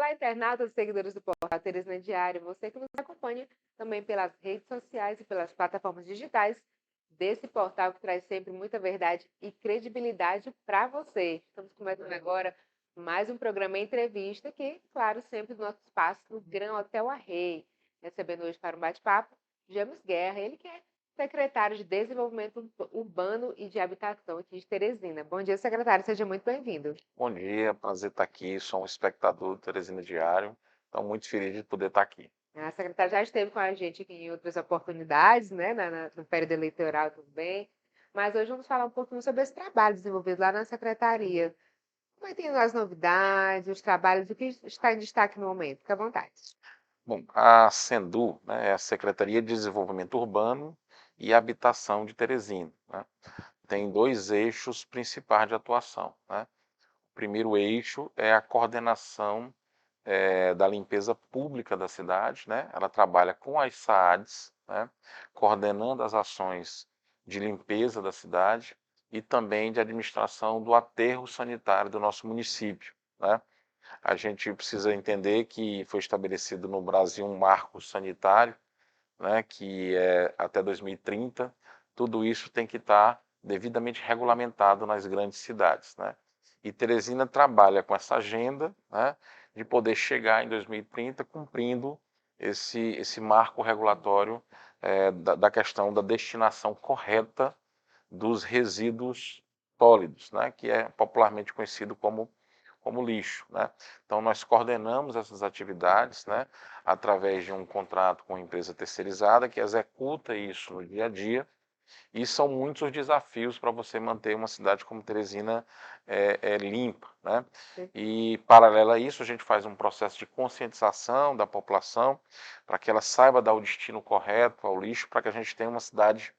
Olá, internautas, seguidores do portal Teresina Diário, você que nos acompanha também pelas redes sociais e pelas plataformas digitais desse portal que traz sempre muita verdade e credibilidade para você. Estamos começando agora mais um programa Entrevista que, claro, sempre no nosso espaço no Gran Hotel Arrei. Recebendo hoje para um bate-papo James Guerra, ele que é secretário de Desenvolvimento Urbano e de Habitação aqui de Teresina. Bom dia, secretário, seja muito bem-vindo. Bom dia, prazer estar aqui. Sou um espectador do Teresina Diário, então muito feliz de poder estar aqui. A secretária já esteve com a gente aqui em outras oportunidades, né, no período eleitoral também, mas hoje vamos falar um pouquinho sobre esse trabalho desenvolvido lá na secretaria. Como é que tem as novidades, os trabalhos, o que está em destaque no momento? Fique à vontade. Bom, a Sendu, né, é a Secretaria de Desenvolvimento Urbano e Habitação de Teresina, né? Tem dois eixos principais de atuação, né? O primeiro eixo é a coordenação da limpeza pública da cidade, né? Ela trabalha com as SAADs, né? Coordenando as ações de limpeza da cidade e também de administração do aterro sanitário do nosso município, né? A gente precisa entender que foi estabelecido no Brasil um marco sanitário, né, que é até 2030. Tudo isso tem que estar devidamente regulamentado nas grandes cidades, né? E Teresina trabalha com essa agenda, né, de poder chegar em 2030 cumprindo esse marco regulatório da questão da destinação correta dos resíduos sólidos, né, que é popularmente conhecido como lixo, né? Então nós coordenamos essas atividades, né, através de um contrato com uma empresa terceirizada que executa isso no dia a dia. E são muitos os desafios para você manter uma cidade como Teresina limpa, né? E paralelo a isso a gente faz um processo de conscientização da população para que ela saiba dar o destino correto ao lixo, para que a gente tenha uma cidade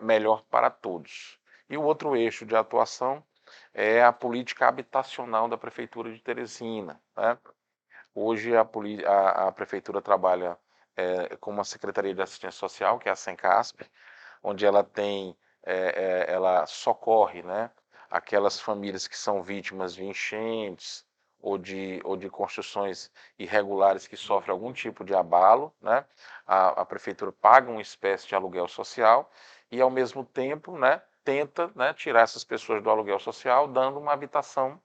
melhor para todos. E o outro eixo de atuação é a política habitacional da Prefeitura de Teresina, né? Hoje a Prefeitura trabalha com uma Secretaria de Assistência Social, que é a Sencasp, onde ela tem, ela socorre, né, aquelas famílias que são vítimas de enchentes ou de construções irregulares que sofrem algum tipo de abalo, né? A Prefeitura paga uma espécie de aluguel social e, ao mesmo tempo, né, tenta, né, tirar essas pessoas do aluguel social, dando uma habitação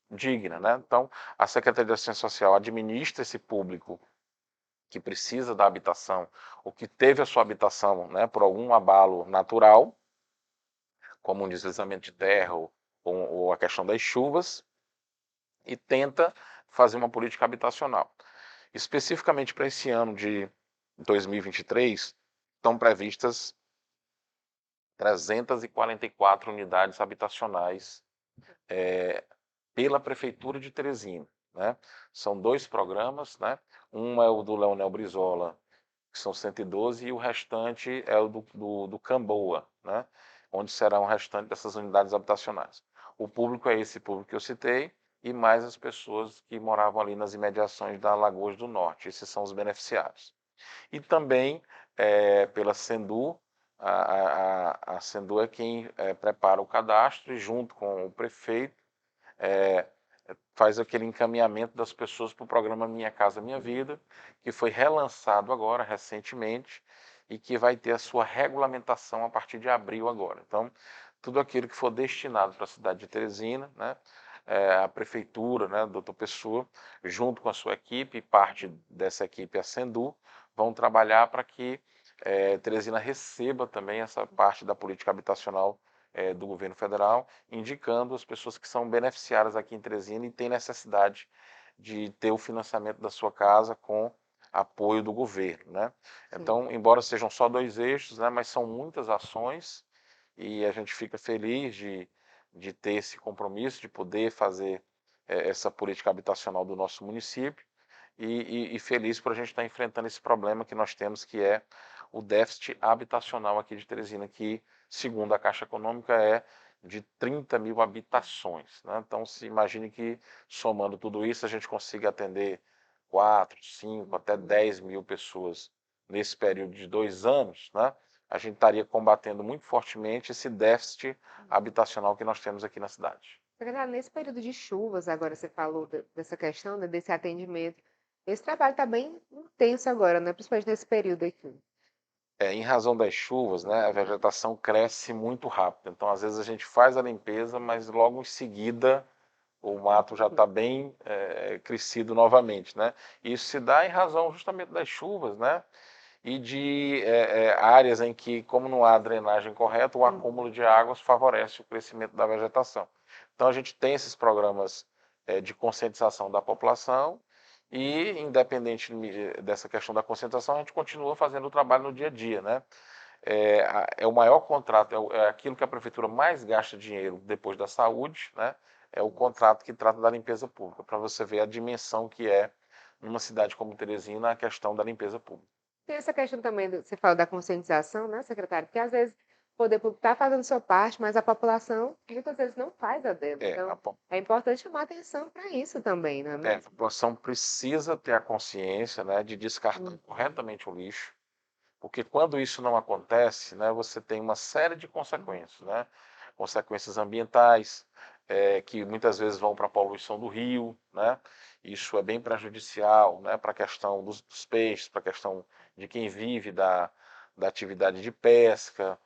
digna, né? Então, a Secretaria de Assistência Social administra esse público que precisa da habitação, ou que teve a sua habitação, né, por algum abalo natural, como um deslizamento de terra ou a questão das chuvas, e tenta fazer uma política habitacional. Especificamente para esse ano de 2023, estão previstas 344 unidades habitacionais pela Prefeitura de Teresina, né? São dois programas, né? Um é o do Leonel Brizola, que são 112, e o restante é o do Camboa, né? Onde serão o restante dessas unidades habitacionais. O público é esse público que eu citei, e mais as pessoas que moravam ali nas imediações da Lagoas do Norte. Esses são os beneficiários. E também pela Sendu, a Sendu é quem prepara o cadastro e, junto com o prefeito, faz aquele encaminhamento das pessoas para o programa Minha Casa Minha Vida, que foi relançado agora, recentemente, e que vai ter a sua regulamentação a partir de abril agora. Então, tudo aquilo que for destinado para a cidade de Teresina, né, a prefeitura, né, doutor Pessoa, junto com a sua equipe, parte dessa equipe, a Sendu, vão trabalhar para que Teresina receba também essa parte da política habitacional do governo federal, indicando as pessoas que são beneficiárias aqui em Teresina e têm necessidade de ter o financiamento da sua casa com apoio do governo, né? Então, embora sejam só dois eixos, né, mas são muitas ações e a gente fica feliz de ter esse compromisso, de poder fazer essa política habitacional do nosso município e feliz por a gente estar enfrentando esse problema que nós temos, que é o déficit habitacional aqui de Teresina, que, segundo a Caixa Econômica, é de 30 mil habitações, né? Então, se imagine que, somando tudo isso, a gente consiga atender 4, 5, até 10 mil pessoas nesse período de 2 anos, né? A gente estaria combatendo muito fortemente esse déficit habitacional que nós temos aqui na cidade. Secretário, nesse período de chuvas, agora você falou dessa questão, né, desse atendimento. Esse trabalho está bem intenso agora, né? Principalmente nesse período aqui. Em razão das chuvas, né, a vegetação cresce muito rápido. Então, às vezes a gente faz a limpeza, mas logo em seguida o mato já está bem crescido novamente, né? Isso se dá em razão justamente das chuvas, né? E de áreas em que, como não há drenagem correta, o acúmulo de águas favorece o crescimento da vegetação. Então, a gente tem esses programas de conscientização da população e, independente dessa questão da conscientização, a gente continua fazendo o trabalho no dia a dia, né? É o maior contrato, é aquilo que a prefeitura mais gasta dinheiro depois da saúde, né? É o contrato que trata da limpeza pública, para você ver a dimensão que é numa cidade como Teresina a questão da limpeza pública. Tem essa questão também, você fala da conscientização, né, secretário? Porque às vezes o poder público está fazendo sua parte, mas a população muitas vezes não faz a dela. É, a, Então, po- é importante chamar atenção para isso também, não é a mesmo? população precisa ter a consciência, né, de descartar corretamente o lixo, porque quando isso não acontece, né, você tem uma série de consequências, né? Consequências ambientais, que muitas vezes vão para a poluição do rio, né? Isso é bem prejudicial, né, para a questão dos peixes, para a questão de quem vive da atividade de pesca,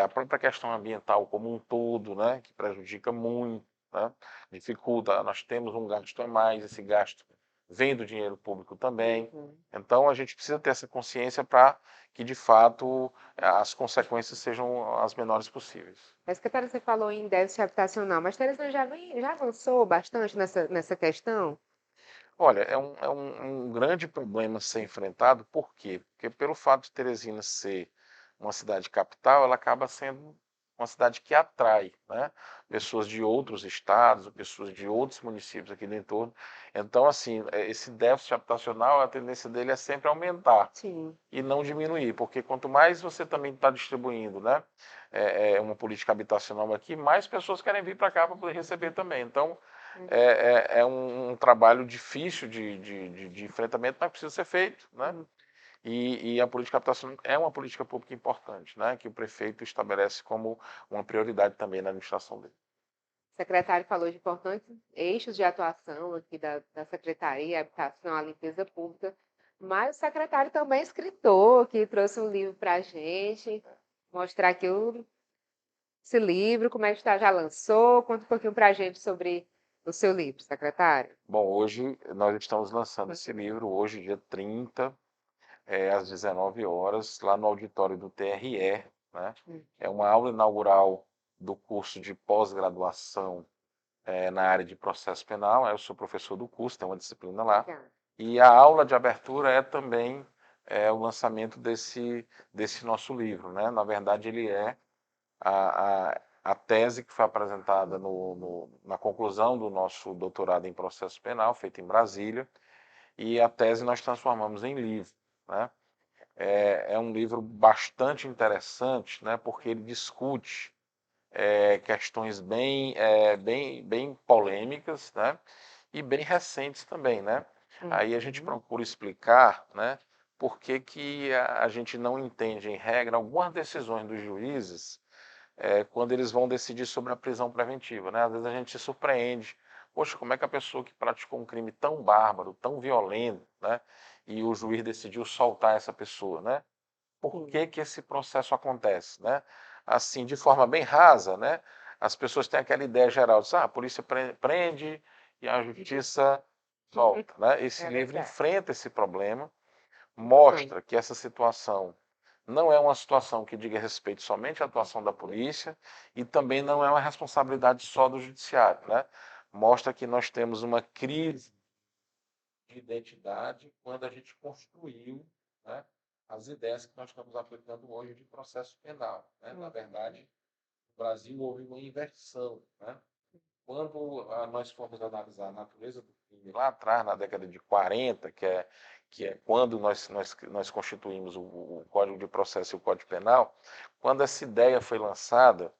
a própria questão ambiental como um todo, né, que prejudica muito, né? Dificulta, nós temos um gasto a mais, esse gasto vem do dinheiro público também. Então a gente precisa ter essa consciência para que de fato as consequências sejam as menores possíveis. A secretária, você falou em déficit habitacional, mas Teresina já avançou bastante nessa questão? Olha, é um grande problema a ser enfrentado, por quê? Porque pelo fato de Teresina ser uma cidade capital, ela acaba sendo uma cidade que atrai, né, pessoas de outros estados, pessoas de outros municípios aqui do entorno. Então, assim, esse déficit habitacional, a tendência dele é sempre aumentar Sim. e não diminuir, porque quanto mais você também está distribuindo, né, uma política habitacional aqui, mais pessoas querem vir para cá para poder receber também. Então, é um trabalho difícil de enfrentamento, mas precisa ser feito, né? E a política habitacional é uma política pública importante, né? Que o prefeito estabelece como uma prioridade também na administração dele. O secretário falou de importantes eixos de atuação aqui da Secretaria, Habitação, a Limpeza Pública, mas o secretário também é escritor, que trouxe um livro para a gente, mostrar aqui esse livro, como é que está, já lançou, conta um pouquinho para a gente sobre o seu livro, secretário. Bom, hoje nós estamos lançando esse livro, hoje, dia 30, às 19 horas, lá no auditório do TRE, né? É uma aula inaugural do curso de pós-graduação na área de processo penal. Eu sou professor do curso, tem uma disciplina lá. E a aula de abertura é também o lançamento desse nosso livro, né? Na verdade, ele é a tese que foi apresentada na conclusão do nosso doutorado em processo penal, feito em Brasília, e a tese nós transformamos em livro, né? É um livro bastante interessante, né? Porque ele discute questões bem polêmicas, né? E bem recentes também, né? Aí a gente procura explicar, né? Por que que a gente não entende, em regra, algumas decisões dos juízes quando eles vão decidir sobre a prisão preventiva, né? Às vezes a gente se surpreende. Poxa, como é que a pessoa que praticou um crime tão bárbaro, tão violento, né? E o juiz decidiu soltar essa pessoa, né? Por que que esse processo acontece, né? Assim, de forma bem rasa, né? As pessoas têm aquela ideia geral de, a polícia prende e a justiça solta, né? Esse livro enfrenta esse problema, mostra que essa situação não é uma situação que diga respeito somente à atuação da polícia e também não é uma responsabilidade só do judiciário, né? Mostra que nós temos uma crise de identidade quando a gente construiu, né, as ideias que nós estamos aplicando hoje de processo penal, né? Na verdade, no Brasil houve uma inversão, né? Quando nós formos analisar a natureza do crime lá atrás, na década de 40, que é quando nós constituímos o Código de Processo e o Código Penal, quando essa ideia foi lançada,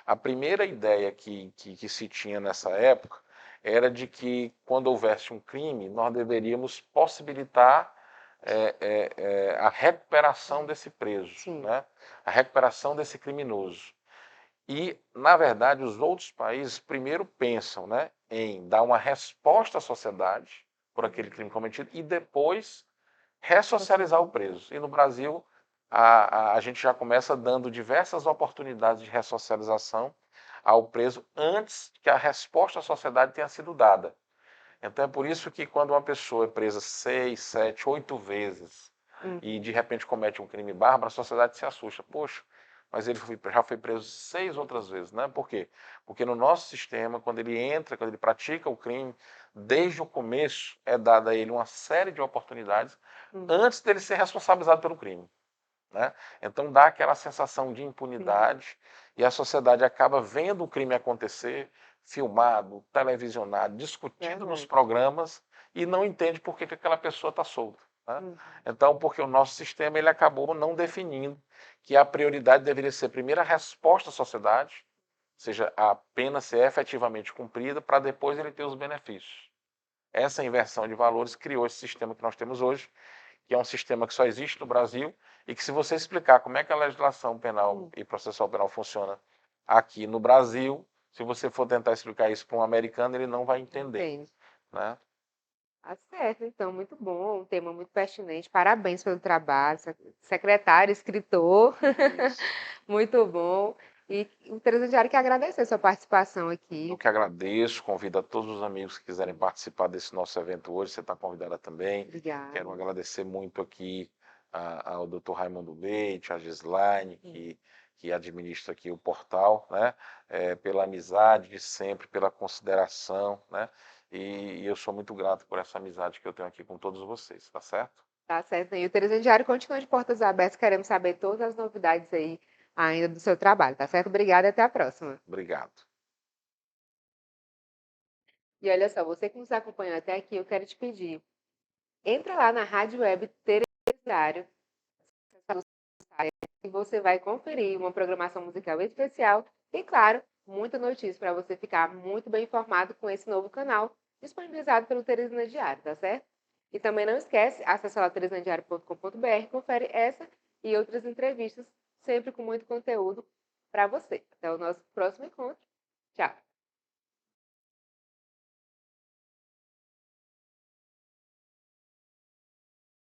a primeira ideia que se tinha nessa época era de que, quando houvesse um crime, nós deveríamos possibilitar a recuperação desse preso, né? A recuperação desse criminoso. E, na verdade, os outros países primeiro pensam, né, em dar uma resposta à sociedade por aquele crime cometido e depois ressocializar o preso. E no Brasil, a gente já começa dando diversas oportunidades de ressocialização ao preso antes que a resposta à sociedade tenha sido dada. Então é por isso que quando uma pessoa é presa 6, 7, 8 vezes e de repente comete um crime bárbaro, a sociedade se assusta. Poxa, mas ele já foi preso 6 outras vezes, né? Por quê? Porque no nosso sistema, quando ele entra, quando ele pratica o crime, desde o começo é dada a ele uma série de oportunidades antes dele ser responsabilizado pelo crime. Né? Então dá aquela sensação de impunidade e a sociedade acaba vendo o crime acontecer, filmado, televisionado, discutido nos programas e não entende por que aquela pessoa está solta. Né? Então, porque o nosso sistema ele acabou não definindo que a prioridade deveria ser primeiro a resposta à sociedade, ou seja, a pena ser efetivamente cumprida para depois ele ter os benefícios. Essa inversão de valores criou esse sistema que nós temos hoje, que é um sistema que só existe no Brasil e que se você explicar como é que a legislação penal e processual penal funciona aqui no Brasil, se você for tentar explicar isso para um americano, ele não vai entender. Entende. Né? Tá certo, então, muito bom, um tema muito pertinente. Parabéns pelo trabalho, secretário, escritor, muito bom. E o Teresa Diário quer agradecer a sua participação aqui. Eu que agradeço, convido a todos os amigos que quiserem participar desse nosso evento hoje, você está convidada também. Obrigada. Quero agradecer muito aqui ao Dr. Raimundo Leite, a Gislaine, que administra aqui o portal, né? Pela amizade de sempre, pela consideração, né? E eu sou muito grato por essa amizade que eu tenho aqui com todos vocês, tá certo? Tá certo. E o Teresa Diário continua de portas abertas, queremos saber todas as novidades aí ainda do seu trabalho, tá certo? Obrigada e até a próxima. Obrigado. E olha só, você que nos acompanhou até aqui, eu quero te pedir, entra lá na Rádio Web Teresa Diário, e você vai conferir uma programação musical especial e, claro, muita notícia para você ficar muito bem informado com esse novo canal disponibilizado pelo Teresina Diário, tá certo? E também não esquece, acessa lá teresinadiário.com.br, confere essa e outras entrevistas, sempre com muito conteúdo para você. Até o nosso próximo encontro. Tchau!